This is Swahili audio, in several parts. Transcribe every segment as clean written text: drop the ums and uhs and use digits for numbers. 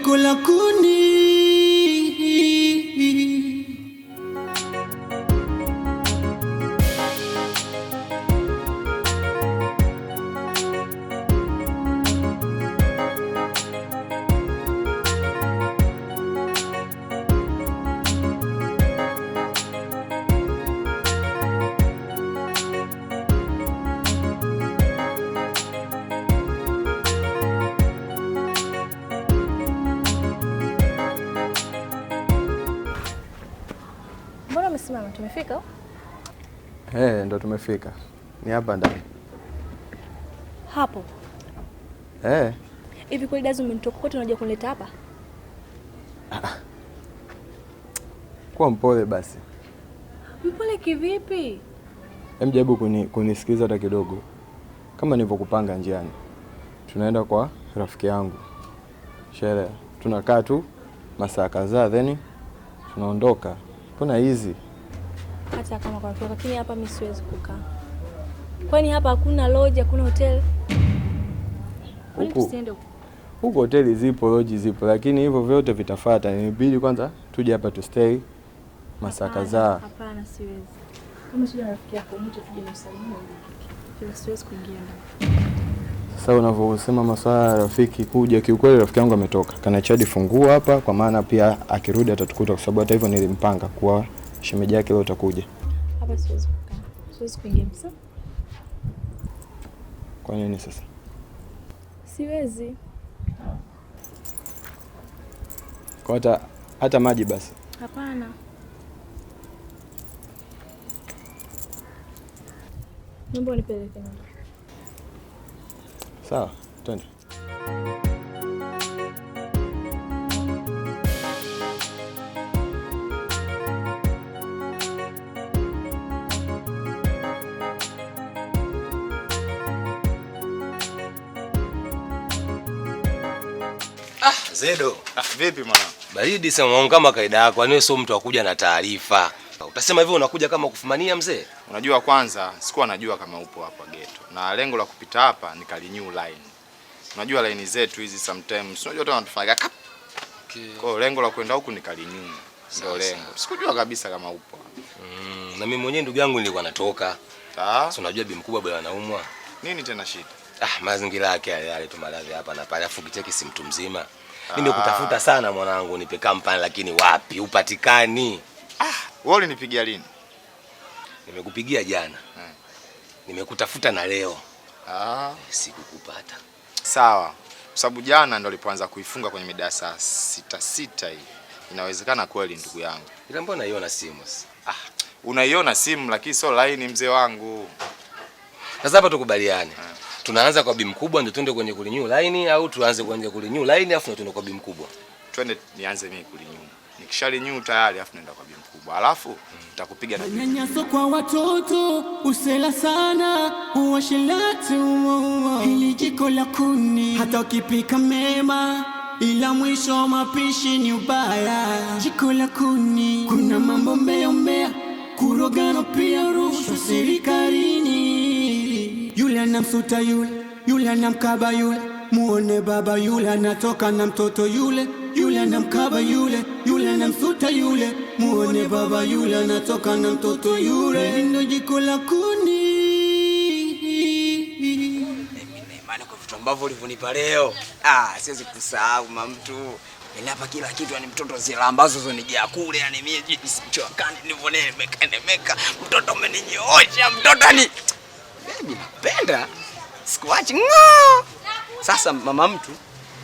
jiko la kuni. Mama, tumefika? Ndo tumefika. Ni hapa ndani. Hapo? Hivi kweli Dazu umenitoka kote unajua kunileta hapa? Kuwa mpole basi. Mpole kivipi? Jaribu kunisikiliza hata kidogo. Kama nilivyokupanga njiani. Tunaenda kwa rafiki yangu. Sherehe. Tunakaa tu masaa kadhaa then tunaondoka. Kuna hizi hata kama kwa rafiki, lakini hapa mimi siwezi kukaa. Kwani hapa hakuna lodge, hakuna hotel? Huko hoteli zipo, lodge zipo, lakini hivyo vyote vitafuata. Inabidi kwanza tuje hapa tu stay masaa kadhaa. Hapana, siwezi. Kama sio rafiki yako, mtu tuje na usalama. Kila siwezi kuingia ndani. Sasa unavyosema maswala ya rafiki kuja, kiukweli rafiki yangu ametoka. Kana chadi fungua hapa kwa maana pia akirudi atatukuta, kwa sababu hata hivyo nilimpanga kwa shemeji yake leo utakuja. Hapa siwezi kukaa. Siwezi kuingia msa. Kwa nini sasa? Siwezi. Kwa hata maji basi. Hapana. Naomba unipeleke ndani. Sawa, twende. Zedo. Vipi mwana? Baridi sema kama kaida yako, wewe sio mtu akuja na taarifa. Utasema hivyo unakuja kama kufumania mzee? Unajua kwanza sikuwa najua kama upo hapa ghetto. Na lengo la kupita hapa ni kali new line. Unajua line zetu hizi sometimes unajua tu wanatufanya kap. Okay. Kwa lengo la kwenda huku ni kali new. Ndio lengo. Sikujua kabisa kama upo. Na mimi mwenyewe ndugu yangu nilikuwa natoka. Sawa. Si unajua bi mkubwa bwana anaumwa. Nini tena shida? Mazingira yake yale tu maradhi hapa na pale, afu kicheki si mtu mzima. Mimi nikutafuta sana mwanangu, nipe kampani lakini wapi upatikani. Wewe ulinipigia lini? Nimekupigia jana. Nimekutafuta na leo. Sikukupata. Sawa. Kwa sababu jana ndo nilipoanza kuifunga kwenye mida saa 6 hii. Inawezekana kweli ndugu yangu. Ila mbona unaiona simu? Unaiona simu lakini sio line mzee wangu. Sasa hapa tukubaliane. Tunaanza kwa bi mkubwa ndio twende kwenye kulinyu line au tuanze kwenye kulinyu line afu twende kwa bi mkubwa? Twende nianze mimi kulinyu. Nikishalinyu tayari afu naenda kwa bi mkubwa. Alafu nitakupiga na nyanyaso kwa watoto, usela sana, uwashilati uwa. Hili jiko la kuni, hata ukipika mema, ila mwisho wa mapishi ni ubaya. Jiko la kuni, kuna mambo mbea, kurogano pia rushwa serikalini. Yule anamsuta yule anamkaba yule, muone baba yule anatoka na mtoto yule anamkaba yule anamsuta yule, muone baba yule anatoka na mtoto yule. Ndio jiko la kuni. Mimi maana kwa vitu ambavyo ulivyonipa leo, siwezi kusahau mtu. Hapa kila kitu ni mtoto zile ambazo zonijia kule, yani mimi nisichokani nilivyonemeka. Mtoto umeninyoosha, mtoto ni baby napenda. Sikuachi ngo. Sasa mama mtu,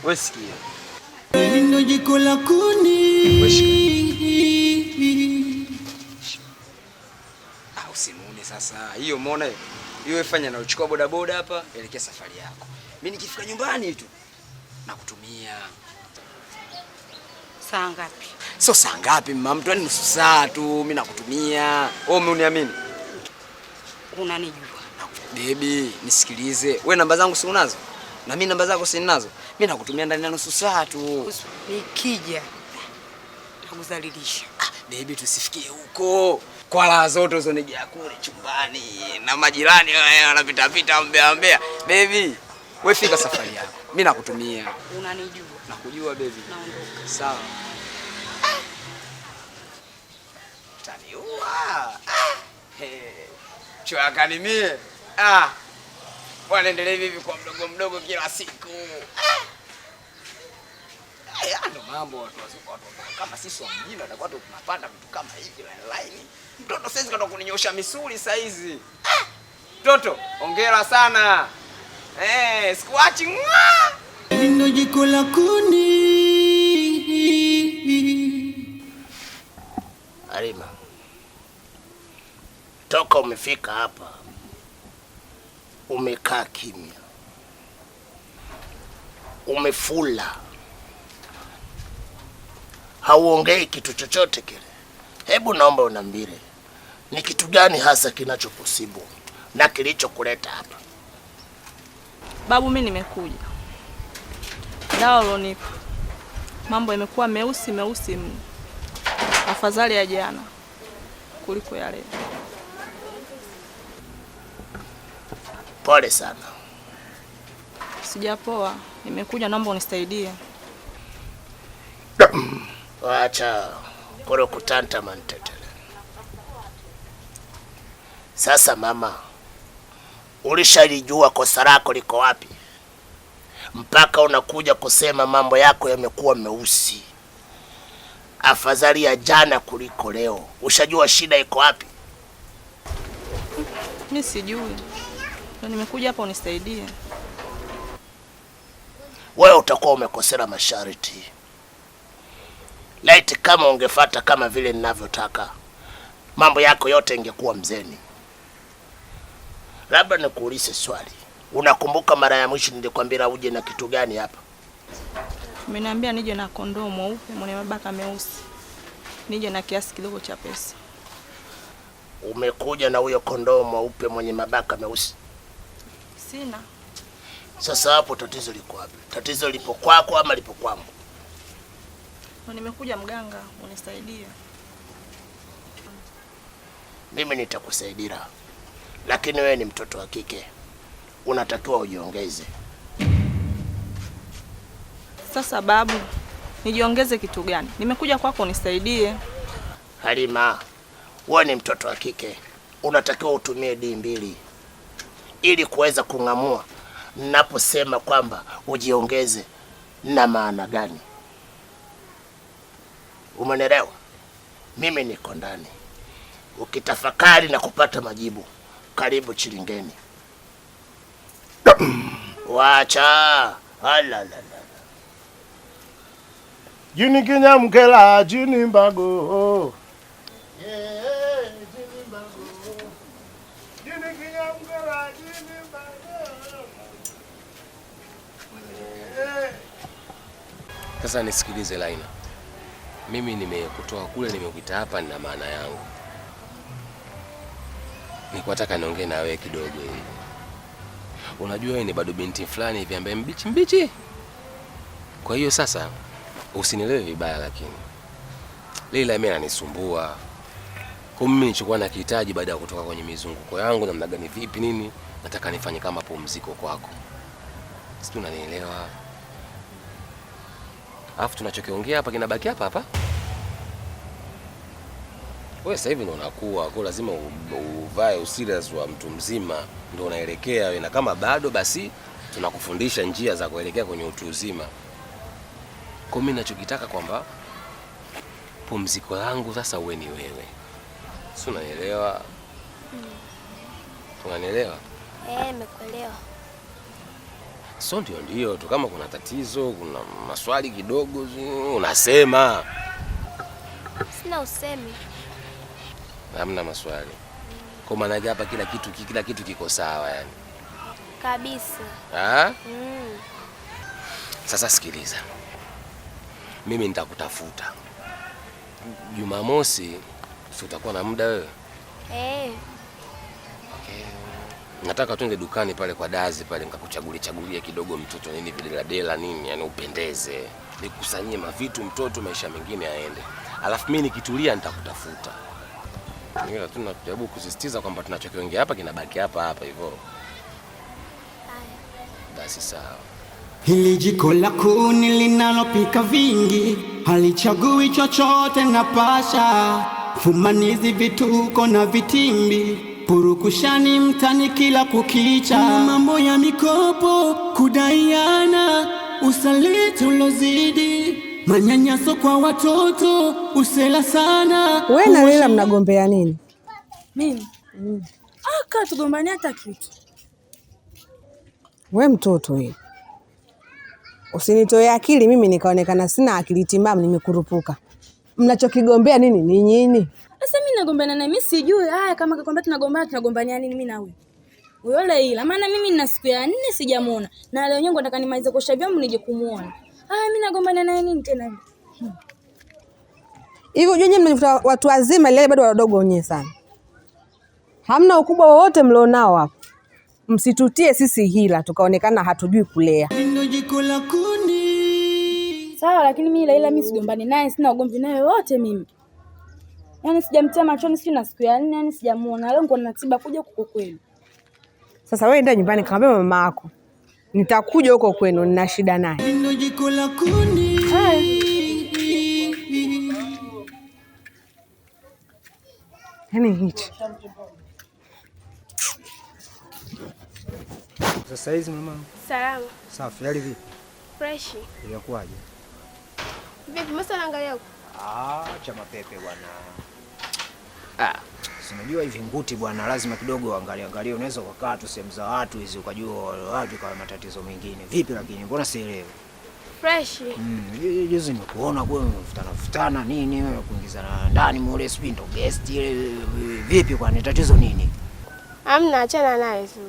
wewe sikia. Ndio jiko la kuni. Usinune sasa. Hiyo umeona hiyo? Hiyo ifanya na uchukua bodaboda hapa, elekea safari yako. Mimi nikifika nyumbani tu nakutumia. Saa ngapi? Sio saa ngapi mama mtu, ni nusu saa tu mimi nakutumia. Wewe uniamini? Unanijua. Baby, nisikilize. Wewe namba zangu si unazo? Na mimi namba zako si ninazo. Mimi nakutumia ndani ya nusu saa tu. Nikija nakudhalilisha. Baby, tusifikie huko. Kwa la zote zonijia kule chumbani na majirani wanapita ambea. Baby, wewe fika safari yako. Mimi nakutumia. Unanijua. Nakujua baby. Naondoka. Sawa. Taniua. Choya kanimie. Bwana endelee hivi kwa mdogo mdogo kila siku. Ndo mambo watu kama sisi wa mjini watakuwa tunapanda vitu kama hivi line. Mtoto saizi katoka kuninyosha misuli saizi. Mtoto, hongera sana. Sikuachi mwa. Ndio jiko la kuni. Halima, toka umefika hapa umekaa kimya, umefula, hauongei kitu chochote kile. Hebu naomba unambie ni kitu gani hasa kinachokusibu na kilichokuleta hapa? Babu, mimi nimekuja. Dawa ulionipa mambo yamekuwa meusi mno. Afadhali ya jana kuliko ya leo. Pole sana. Sijapoa, nimekuja naomba unisaidie. Wacha koro kutanta mantetele. Sasa mama, ulishalijua kosa lako liko wapi? Mpaka unakuja kusema mambo yako yamekuwa meusi. Afadhali ya jana kuliko leo. Ushajua shida iko wapi? Mimi sijui. Ndio nimekuja hapa unisaidie. Wewe utakuwa umekosea masharti. Laiti kama ungefuata kama vile ninavyotaka, mambo yako yote ingekuwa mzeni. Labda nikuulize swali. Unakumbuka mara ya mwisho nilikwambia uje na kitu gani hapa? Umeniambia nije na kondoo mweupe mwenye mabaka meusi. Nije na kiasi kidogo cha pesa. Umekuja na huyo kondoo mweupe mwenye mabaka meusi? Sina. Sasa hapo tatizo liko wapi? Tatizo lipo kwako ama lipo kwangu? Nimekuja mganga, unisaidie. Mimi nitakusaidia. Lakini wewe ni mtoto wa kike. Unatakiwa ujiongeze. Sasa babu, nijiongeze kitu gani? Nimekuja kwako unisaidie. Halima, wewe ni mtoto wa kike. Unatakiwa utumie D2 ili kuweza kung'amua ninaposema kwamba ujiongeze na maana gani. Umeelewa? Mimi niko ndani. Ukitafakari na kupata majibu, karibu Chilingeni. Wacha. Halalala. Jini kinyamkela, jini mbago. Jini mbago. Jini kinyamkela, jini mbago. Sasa nisikilize Laina. Mimi nimekutoa kule nimekuita hapa na maana yangu. Nikwataka niongee na wewe kidogo hivi. Unajua wewe ni bado binti fulani hivi ambaye mbichi. Kwa hiyo sasa usinielewe vibaya, lakini Leila mimi ananisumbua. Kwa mimi nilichokuwa nakihitaji baada ya kutoka kwenye mizunguko yangu namna gani vipi nini, nataka nifanye kama pumziko kwako. Sisi unanielewa? Alafu tunachokiongea hapa kinabaki hapa. Wewe sasa hivi ndio unakuwa, kwa lazima uvae usirias wa mtu mzima ndio unaelekea wewe, na kama bado basi tunakufundisha njia za kuelekea kwenye utu uzima. Kwa mimi ninachokitaka kwamba pumziko langu sasa uwe ni wewe. Si unanielewa? Unanielewa? Nimekuelewa. So ndio tu, kama kuna tatizo, kuna maswali kidogo unasema. Sina usemi. Hamna maswali. Kwa maana hapa kila kitu kiko sawa yani. Kabisa. Sasa sikiliza. Mimi nitakutafuta. Jumamosi, si utakuwa na muda wewe? Okay. Nataka tuende dukani pale kwa Dazi pale nikakuchagulia kidogo mtoto nini vile nini yani upendeze. Nikusanyie mavitu mtoto maisha mengine aende. Alafu mimi nikitulia nitakutafuta. Ila tunajaribu kusisitiza kwamba tunachokiongea hapa kinabaki hapa hivyo. Basi sawa. Hili jiko la kuni linalopika vingi, halichagui chochote na pasha. Fumanizi, vituko na vitimbi, purukushani mtani kila kukicha. Mambo ya mikopo, kudaiana, usaliti ulozidi, manyanyaso kwa watoto, usela sana. Wewe na Leila mnagombea nini? Mimi? Aka tugombania hata kitu. We mtoto wewe. Usinitoe akili mimi nikaonekana sina akili timamu, nimekurupuka. Mnachokigombea nini ni nyinyi? Sasa mimi nagombana naye, mimi sijui. Haya kama kakwambia tunagombania nini mimi na wewe? Wewe Leila, maana mimi nina siku ya 4 sijamuona. Na leo nyongo nataka nimalize kosha vyombo nije kumuona. Mimi nagombana naye nini tena? Hivyo nyinyi mnajifuta watu wazima, Leila bado wadogo wenyewe sana. Hamna ukubwa wowote mlionao hapo. Msitutie sisi hila tukaonekana hatujui kulea. Sawa, lakini mimi Leila mimi sigombani naye, sina ugomvi naye wote mimi. Yaani sijamtia machoni sio na siku ya 4, yani sijamuona. Leo niko na tiba kuja huko kwenu. Sasa wewe nenda nyumbani kaambia mama yako. Nitakuja huko kwenu, nina shida naye. Yaani hichi. Sasa hizi mama. Salama. Safi, hali vipi? Fresh. Inakuaje? Vipi masa naangalia huko? Cha mapepe bwana. Unajua hivi nguti bwana, lazima kidogo angalie. Unaweza kukaa tu sehemu za watu hizi ukajua watu kwa matatizo mengine. Vipi lakini mbona sielewi? Fresh. Juzi nimekuona kwa mfutana nini wewe kuingizana ndani mole spindo guest ile. Vipi kwani tatizo nini? Hamna, achana naye tu.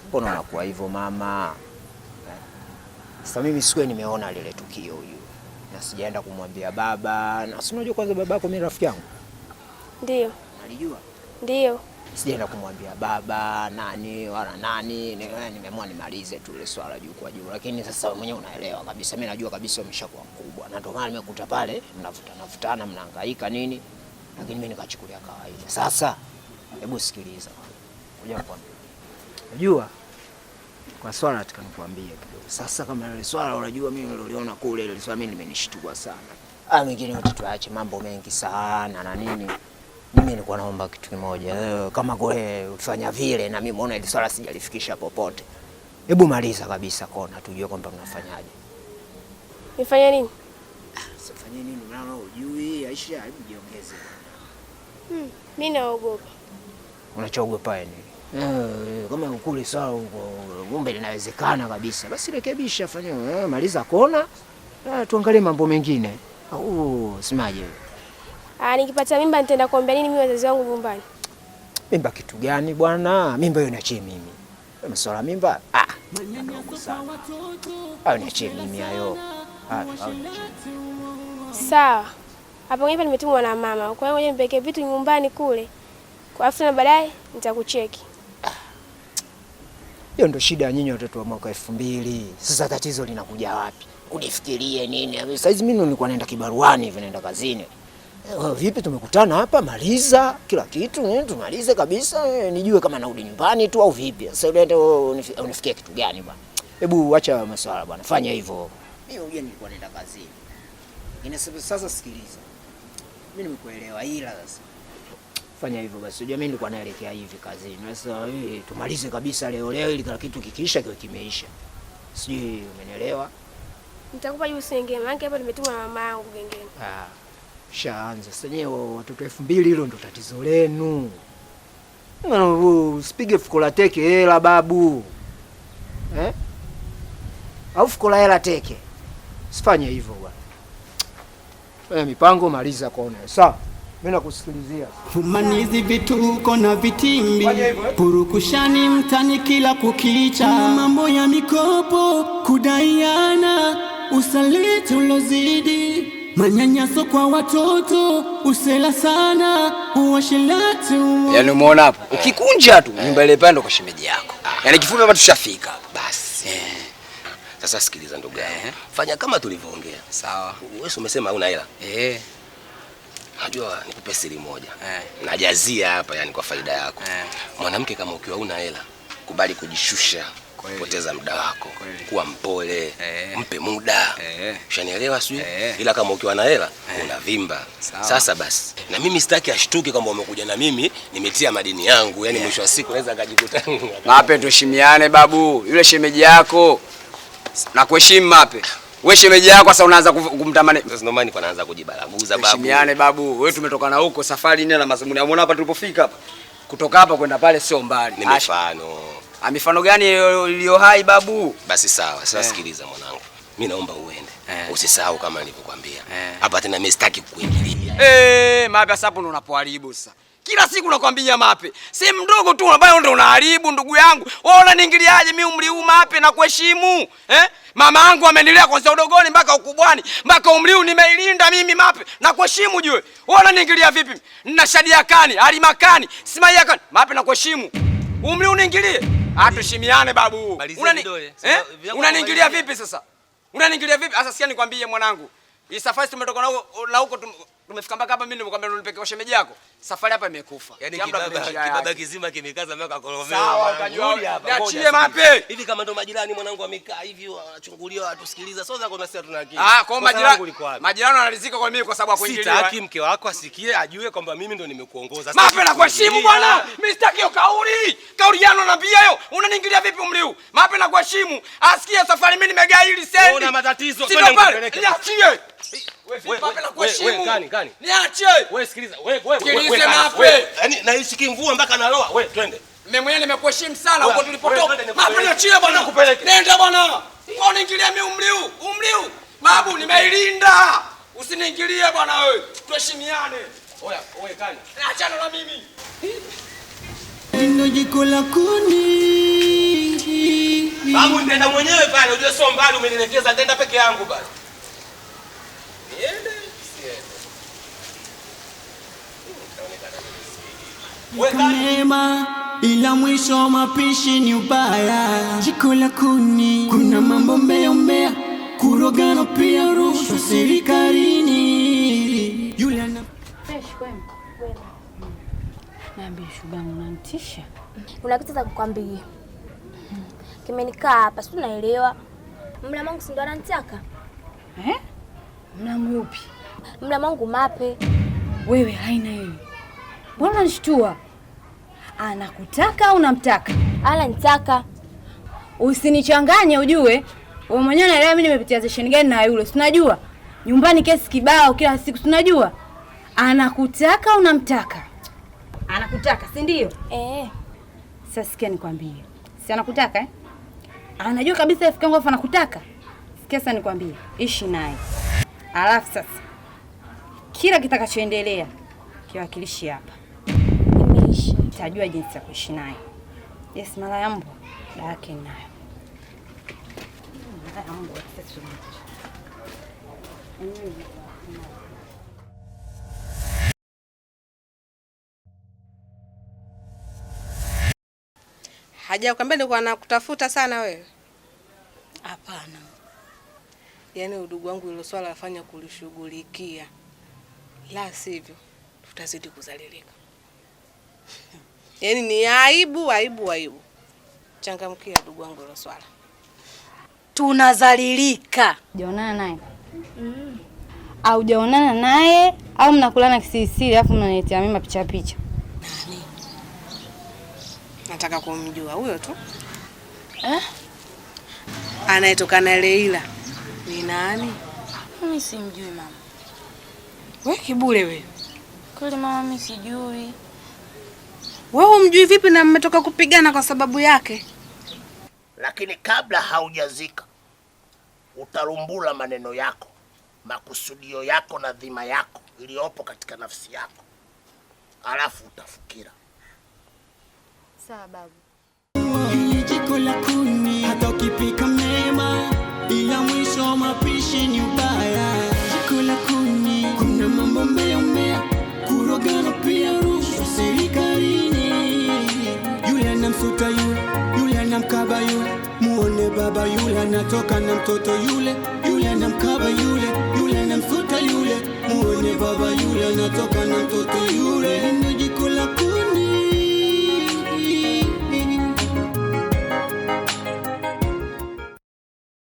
Mbona unakuwa hivyo mama? Sasa mimi siku nimeona lile tukio huyu. Na sijaenda kumwambia baba. Na si unajua kwanza babako mimi rafiki yangu. Ndio. Alijua? Ndio. Sijaenda kumwambia baba nani wala nani, nimeamua nimalize tu ile swala juu kwa juu. Lakini sasa wewe mwenyewe unaelewa kabisa, mimi najua kabisa umeshakuwa mkubwa. Na ndio maana nimekuta pale mnavutana mnahangaika nini. Lakini mimi nikachukulia kawaida. Sasa hebu sikiliza. Ngoja nikwambie. Unajua kwa swala nataka nikwambie kidogo. Sasa kama ile swala unajua mimi niliona kule ile swala mimi nimenishtua sana. Mengine yote tuache mambo mengi sana na nini. Mimi nilikuwa naomba kitu kimoja. Kama kule ufanya vile na mimi muone ile swala sijalifikisha popote. Hebu maliza kabisa kona tujue kwamba mnafanyaje. Nifanye nini? Sifanye nini? Maana hujui Aisha, hebu jiongeze. Mimi naogopa. Unachoogopa nini? Kama ukule sawa ngombe linawezekana kabisa. Basi rekebisha fanya maliza kona. Tuangalie mambo mengine. Simaje. Nikipata mimba nitaenda kuombea nini mimi wazazi wangu nyumbani? Mimba kitu gani bwana? Mimba hiyo niachie mimi. Masuala mimba niachie mimi hayo. Sawa. Hapo hapa nimetumwa na mama. Kwa hiyo ngoja nipeleke vitu nyumbani kule. Kwa afu na baadaye nitakucheki. Hiyo ndio shida ya nyinyi watoto wa mwaka 2000. Sasa tatizo linakuja wapi? Unifikirie nini? Sasa hizi mimi nilikuwa naenda kibaruani hivi naenda kazini. Vipi tumekutana hapa, maliza kila kitu, tumalize kabisa, nijue kama narudi nyumbani tu au vipi. Sasa uende unifikie kitu gani bwana? Hebu acha masuala bwana, fanya hivyo. Mimi uje nilikuwa naenda kazini. Sasa sikiliza. Mimi nimekuelewa ila sasa. Fanya hivyo basi. Unajua mimi nilikuwa naelekea hivi kazini. Sasa tumalize kabisa leo ili kila kitu kikiisha kiwe kimeisha. Sijui umenielewa? Nitakupa juu senge, maana hapa nimetumwa na mama yangu gengeni. Shaanza. Sasa nyewe watoto 2000 hilo ndo tatizo lenu. Usipige fuko la teke hela babu. Au fuko la hela teke. Usifanye hivyo bwana. Fanya mipango, maliza kona. Sawa? Mimi nakusikilizia. Fumanizi, vituko na vitimbi, purukushani mtani kila kukicha. Mambo ya mikopo, kudaiana, usaliti ulozidi, manyanyaso kwa watoto, usela sana, uasherati. Yaani umeona hapo? Ukikunja tu nyumba ile pale ndo kwa shemeji yako. Yaani kifupi hapa tushafika. Basi. Sasa sikiliza ndugu yangu. Fanya kama tulivyoongea. Sawa. Wewe umesema huna hela? Najua nikupe siri moja. Najazia hapa yani kwa faida yako. Mwanamke kama ukiwa huna hela, kubali kujishusha poteza muda wako, kuwa mpole, mpe muda. Ushanielewa sio? Ila kama ukiwa na hela unavimba. Sasa basi, na mimi sitaki ashtuke kwamba umekuja na mimi nimetia madini yangu, yani mwisho wa siku naweza akajikuta. Mape, tuheshimiane babu, yule shemeji yako na kuheshimu Mape. Wewe shemeji yako sasa unaanza kumtamani. Sasa ndio maana niko naanza kujibaraguza babu. Tuheshimiane babu, wewe tumetoka na huko safari nene na mazungumzo. Unaona hapa tulipofika hapa. Kutoka hapa kwenda pale sio mbali. Ni mifano. Mifano gani iliyo hai babu? Basi sawa, sasa sikiliza mwanangu. Mimi naomba uende. Usisahau kama nilivyokuambia. Hapa tena mimi sitaki kuingilia. Mape sasa hapo ndo unapoharibu sasa. Kila siku nakwambia Mape, si mdogo tu ambaye ndo unaharibu ndugu yangu. Wewe unaniingiliaje mimi umri huu Mape na kuheshimu? Mama yangu amenilea kuanzia udogoni mpaka ukubwani, mpaka umri huu nimeilinda mimi Mape na kuheshimu jue. Wewe unaniingilia vipi? Nina Shadia Kani, Ali Makani, Simaia Kani, Mape na kuheshimu. Umri uniingilie? Atushimiane babu. Unaniingilia vipi sasa? Unaniingilia vipi? Sasa sikia nikwambie mwanangu. Hii safari tumetoka na huko tumefika mpaka hapa, mimi nimekwambia nilipeke shemeji yako. Safari hapa imekufa. Yaani kibaba kizima kimekaza mpaka koromeo. Sawa, utajua hapa. Niachie Mape. Hivi kama ndo majirani mwanangu amekaa hivi wanachungulia watusikiliza. Sio zako na sisi tuna akili. Kwa majirani wanalizika kwa mimi kwa sababu akuingilia. Sitaki mke wako asikie ajue kwamba mimi ndo nimekuongoza. Mape na kuheshimu bwana. Mimi sitaki hiyo kauli. Kauli yako naambia hiyo. Unaniingilia vipi umri huu? Mape na kuheshimu. Asikie safari mimi nimegaili sendi. Una matatizo twende nikupeleke. Niachie. Wewe kani. Niache. Wewe sikiliza. Wewe Mape. Yaani naishi kimvua mpaka naloa. Wewe twende. Mimi mwenyewe nimekuheshimu sana huko tulipotoka. Mape niachie bwana kupeleke. Nenda bwana. Uniingilie mimi umri huu. Babu nimeilinda. Usiniingilie bwana wewe. Tuheshimiane. Wewe kani. Achana na mimi. Ndio jiko la kuni. Babu nenda mwenyewe pale, ujue sio mbali umenielekeza, nenda peke yangu bali. Niende. Mema ila mwisho mapishi ni ubaya. Jiko la kuni, kuna mambo mbea, kurogana pia rushwa serikalini. Yule ana Naambia shugangu unanitisha. Kuna kitu za kukwambia. Kimenikaa hapa, si unaelewa? Mla wangu si ndo ananitaka? Mla mweupi? Mla wangu Mape. Wewe haina hiyo. Mbona unanishtua? Anakutaka au unamtaka? Ananitaka. Usinichanganye ujue. Wewe mwenyewe unaelewa mimi nimepitia session gani na yule. Si unajua? Nyumbani kesi kibao kila siku, si unajua? Anakutaka au unamtaka? Anakutaka, si ndio? Sasa sikia nikwambie. Si anakutaka Anajua kabisa rafiki yangu afa anakutaka. Sikia sasa nikwambie, ishi naye. Alafu sasa kila kitakachoendelea kiwakilishi hapa. Imeisha. Utajua jinsi ya kuishi naye. Yes, mara yambo dake nayo. Mara yambo sasa. Hajakwambia nilikuwa nakutafuta sana wewe? Hapana. Yaani udugu wangu ile swala afanya kulishughulikia. La sivyo tutazidi kuzalilika. Yaani ni aibu. Changamkia ndugu wangu ile swala. Tunazalilika. Hujaonana naye? Au hujaonana naye au mnakulana kisiri alafu mnaniletea mimi picha. Nani? Nataka kumjua huyo tu. Anayetoka na Leila. Ni nani? Mimi simjui mama. Wewe kibule wewe. Kweli mama mimi sijui. Wewe umjui vipi na mmetoka kupigana kwa sababu yake? Lakini kabla haujazika utarumbula maneno yako, makusudio yako na dhima yako iliyopo katika nafsi yako. Alafu utafikira. Sawa babu. Jiko la kuni, hata ukipika mema ila mwisho mapishi ni ubaya. Jiko la kuni, kuna mambo mbea, kurogana pia rushwa serikalini. Yule anamsuta yule anamkaba yule, muone baba yule anatoka na mtoto yule anamkaba yule anamsuta yule, muone baba yule anatoka na mtoto yule.